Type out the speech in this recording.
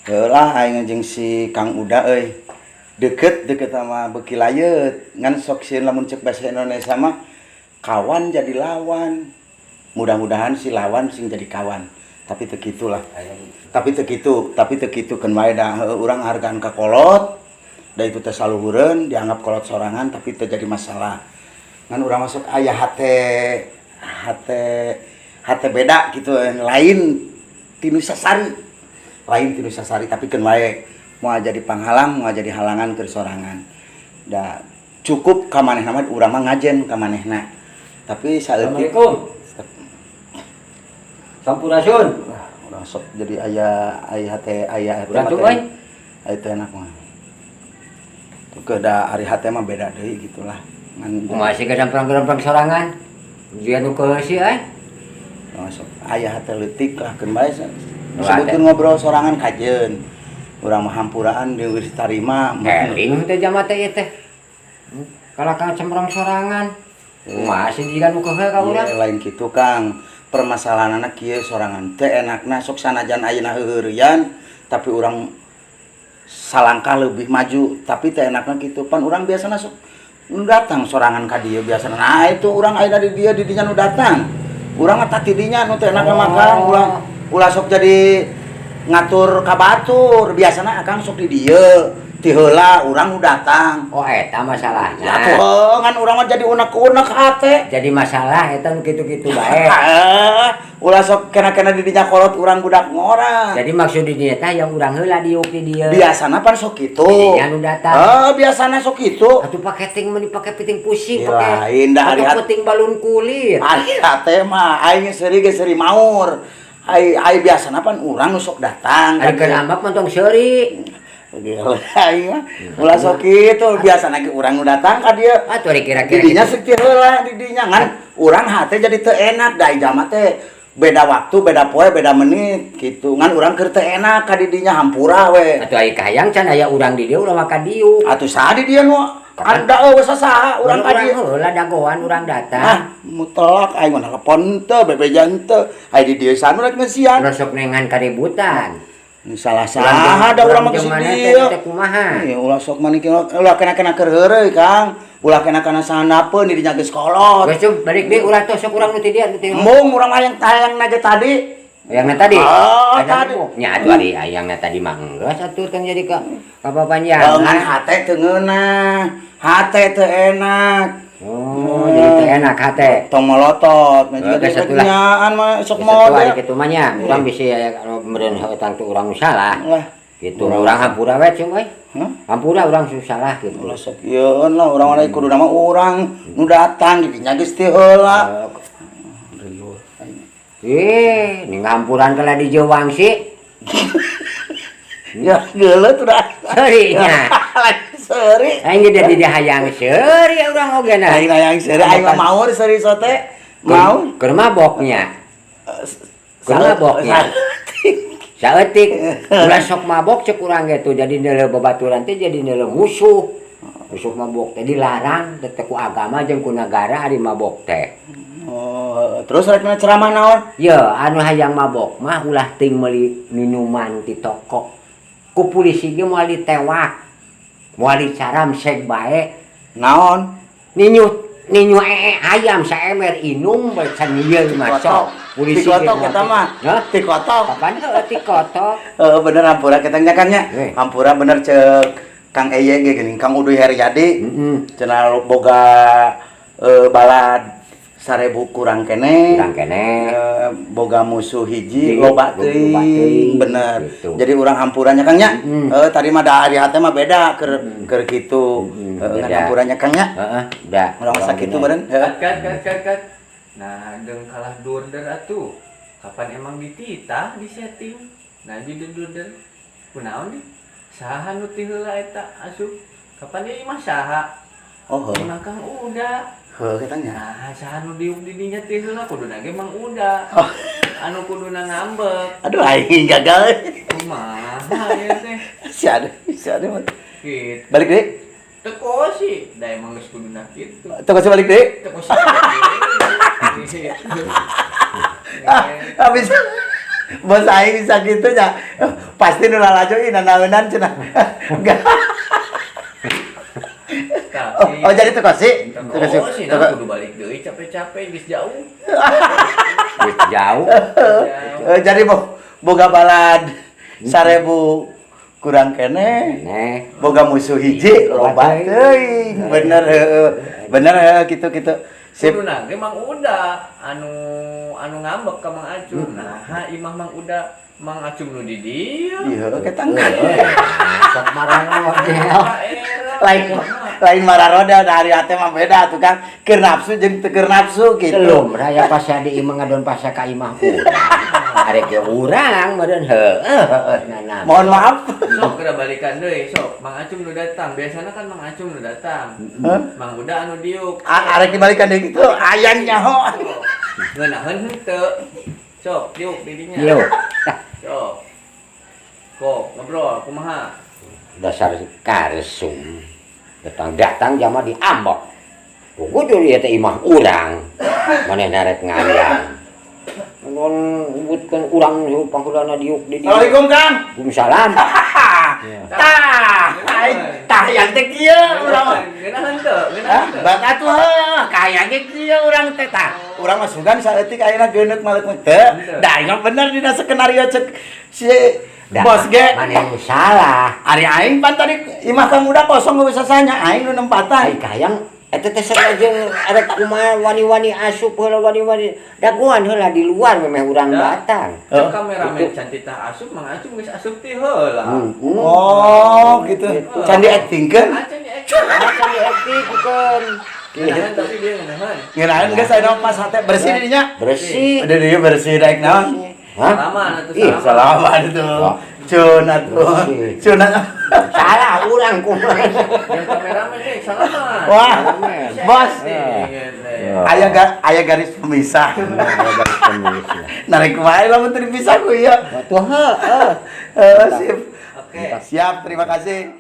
Heulah aing jeung si Kang Uda euy. Deket sama beuki layeut. Ngan sok sieun lamun ceuk basa Indonesia mah kawan jadi lawan. Mudah-mudahan si lawan sing jadi kawan. Tapi teu kitulah. Tapi teu kitu keun wae da urang hargaan ka kolot. Da itu teh saluhureun dianggap kolot sorangan tapi teu jadi masalah. Ngan urang masuk aya hate beda gitu lain tinu sasari. Lain tinu sasari tapi keun wae moal jadi panghalang moal jadi halangan keur sorangan. Da cukup ka manehna mah urang mah ngajen ka manehna. Tapi saeutik Assalamualaikum. Sampurasun. Urang sok jadi aya teh aya Urang tuh euy. aya teh enak mah. Tuh da ari hate mah beda deui gitulah. Ngan Kumaha sih gampang-gampang sorangan? Jian nu keus sih euy. sok aya hate leutik lah keun bae. Disebutkeun ngobrol sorangan kajeun. Urang mah hampuraan geus tarima. Keling teh jama teh ieu teh. Kalakang cemprong sorangan. Kumaha sih jigan nu keus ka urang? Lain kitu Kang. Permasalahanna kieu sorangan teh enakna sok sanajan ayeuna heureuyan tapi urang salangkah lebih maju tapi teh enakna kitu pan urang biasana sok nu datang sorangan ka dieu biasana. Nah itu urang aya di dieu di dinya nu datang. Urang mah tah tidinya nu teh enakna mah Kang ulah sok jadi ngatur ka batur. Biasana akang sok di dieu. Ti heula urang nu datang. Oh eta masalahnya. Atuh ngan urang mah jadi unek-unek hate. Jadi masalah eta nu kitu-kitu bae. Ulah sok kena-kena di dinya kolot urang budak ngora. Jadi maksud di dieu teh yang urang heula diuk di dieu. Biasana pan sok kitu. Didinya nu datang. Biasana sok kitu. Atuh paketing mah dipake piting pusing Ya, pake. indah Atuh lihat. piting balun kulit. Ari hate mah aing seuri ge seuri maur. Ai biasana pan urang nu sok datang. Ari keur ambak mah tong seuri. Aing mah ulah sok kitu. Biasana ge urang nu datang ka dieu. Atuh ari kira-kira Didinya sik ti heula di dinya ngan urang hate jadi teu enak da jama teh beda waktu, beda poe, beda menit gitu. Ngan urang keur teu enak ka di dinya hampura we. atuh aya kahayang can aya urang di dieu urang maka diuk. Atuh saha di dieu nu anda eueuh saha urang ka dieu. Heula dagoan urang datang. Mutlak aing mah telepon teu bebejan teu. Ai di dieu sanu rek ngeusian. Urang sok nengan kaributan. Ini salah-salah da urang mah geus di dieu. Teh kumaha? Ulah sok manikeun ulah kena-kena keur heureuy Kang. Ulah kena-kena sandapeun di dinya geus kolot. Geus cum balik deui ulah teh sok urang nu ti dieu nu ti. Mung urang mah yang tayangna ge tadi. Ayangna tadi. Tadi. Nya atuh ari ayangna tadi mah geus atuh tong jadi ka papanjang. Ngan hate teu ngeunah. Hate teu enak. Oh, jadi teu enak hate. Tong melotot, Geus jadi atuh lah. nyaan mah sok Sesuai mode. kitu mah nya, urang bisi aya meureun utang tu urang nu salah. Lah, Gitu urang hampura we cum euy. hah? Hampura urang salah gitu. Ulah sok ieueun lah urang mah kudu nama urang nu datang di dinya geus ti heula. Nih ngampuran kala di Jewang sih. Ya geuleuh tuh dah. Seuri nya. Seuri. Aing ge di hayang seuri urang oge na. Aing hayang seuri aing mah maur seuri sote. Mau? Keur maboknya. Keur maboknya. Saeutik. Ulah sok mabok cek urang ge tuh jadi neuleuh babaturan teh jadi neuleuh musuh. Musuh mabok teh dilarang teh ku agama jeung ku nagara ari mabok teh. Oh, terus rek ceramah naon? Ya, anu hayang mabok mah ulah ting meuli minuman di toko. Ku polisi ge moal ditewak. Moal dicaram seg bae. Naon? Ninyu ayam saemer inung bae can ieu mah sok. Polisi Tikotok kita mah. Hah? Tikotok. Kapan heuh tikotok? Bener hampura kita nyakannya. Hampura bener cek Kang Eye ge geuning Kang Uduy Heriadi. Cenah boga balad 1000 kurang kene. Kurang kene. Boga musuh hiji Loba loba teuing bener. Gitu. Jadi urang hampurannya Kang nya. Tadi mah da ari hate mah beda keur kitu. Ngan hampurannya Kang nya. Heeh, da. Urang sakitu beureun. Kat. Nah, jeung kalah durder atuh. Kapan emang dititah di setting? Nah, jadi durder. Kunaon di? Saha nu ti heula eta asup? Kapan ieu mah saha? Oh, Emang Kang Uda. heuh kita nya. Nah, saha nu diuk di dinya ti heula kuduna ge Mang Uda. Anu kuduna ngambek. Aduh aing gagal. Kumaha ieu teh? Si ada mah. Kitu. Balik deui. Teu kosi, da emang geus kuduna kitu. Teu kasih balik deui. Teu kosi. Habis Bos aing bisa gitu nya. Pasti nu lalajoin nanaeunan cenah. Enggak. Oh, jadi teu kosi. Teu kosi. Oh, sih, nah, kudu balik deui capek-capek geus jauh. Geus jauh. Jadi boga balad 1000 kurang kene. Boga musuh hiji loba teuing. Bener heueuh. Bener heueuh kitu-kitu. Sip. Kuduna ge Mang Uda anu ngambek ka Mang Acung. Nah, imah Mang Uda Mang Acung nu di dieu. Iya, ketangga. Sok marah Lain marah roda dari hati mah beda tuh kan. Keur nafsu jeung teu keur nafsu gitu. Belum raya pas di imah ngadon pas ka imah urang. Arek ge urang meureun heueuh nanam. Mohon maaf. Sok kira balikan deui, sok Mang Acung nu datang. Biasana kan Mang Acung nu datang. Mang Uda anu diuk. Arek dibalikan deui kitu aya nyaho. Ngeunaheun henteu. Sok diuk di dinya. Yo. Sok. Kok ngobrol kumaha? Dasar karesum. Datang jama diambok. Kudu ieu teh imah urang. Manehna rek ngandang. Mun ubutkeun urang pangkulana diuk di dieu. Assalamualaikum Kang. Waalaikumsalam. Tah yang teh kieu urang. Ngeunaheun teu? Hah? Bang atuh kaya ge kieu urang teh tah. Urang mah sugan saeutik ayeuna geuneuk maleuk mah teu. Da yang bener dina skenario cek si bos ge. Maneh nu salah. Ari aing pan tadi imah Kang Uda kosong geus sasanya aing nu nempatan. Ai kayang eta teh sareng arek kumaha wani-wani asup heula wani-wani daguan heula di luar memeh urang datang. Cek kameramen can titah asup Mang Acung geus asup ti heula. Oh, gitu. Can di actingkeun. Acan di action. Acan diaktikeun. Ngeunaheun tapi dia ngeunaheun. Ngirain geus aya pas hate bersih di dinya. Bersih. Udah dia bersih daek naon? Hah? Salaman atuh Ih, Salaman itu. Cun atuh. Cun. Salah urang kumaha. Yang kameramen teh salaman. Wah, bos. Aya garis pemisah. Narik wae lamun teu dipisah ku ieu. Tuh heueuh. Sip. Oke. Siap, terima kasih.